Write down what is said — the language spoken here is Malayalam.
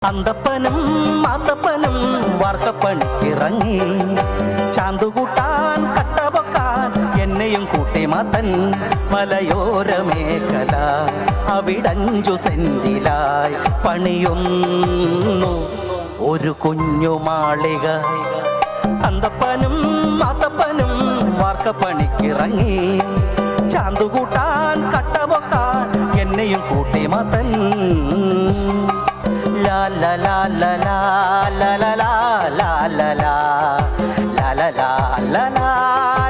അന്തപ്പനും മാത്തപ്പനും വാർക്കപ്പണിക്കിറങ്ങി. ചാന്തുകൂട്ടാൻ കട്ടപൊക്കാൻ എന്നെയും കൂട്ടി മാത്തൻ. മലയോര മേഖല അവിടഞ്ചു സെന്റിലായി പണിയൊന്നു ഒരു കുഞ്ഞു മാളിക. അന്തപ്പനും മാത്തപ്പനും വാർക്കപ്പണിക്കിറങ്ങി. ചാന്തുകൂട്ടാൻ കട്ടപൊക്കാൻ എന്നെയും കൂട്ടി മാത്തൻ. ലാ ലാ ലാ ലാ ലാ ലാ ലാ ലാ ലാ ലാ ലാ ലാ ലാ ലാ ലാ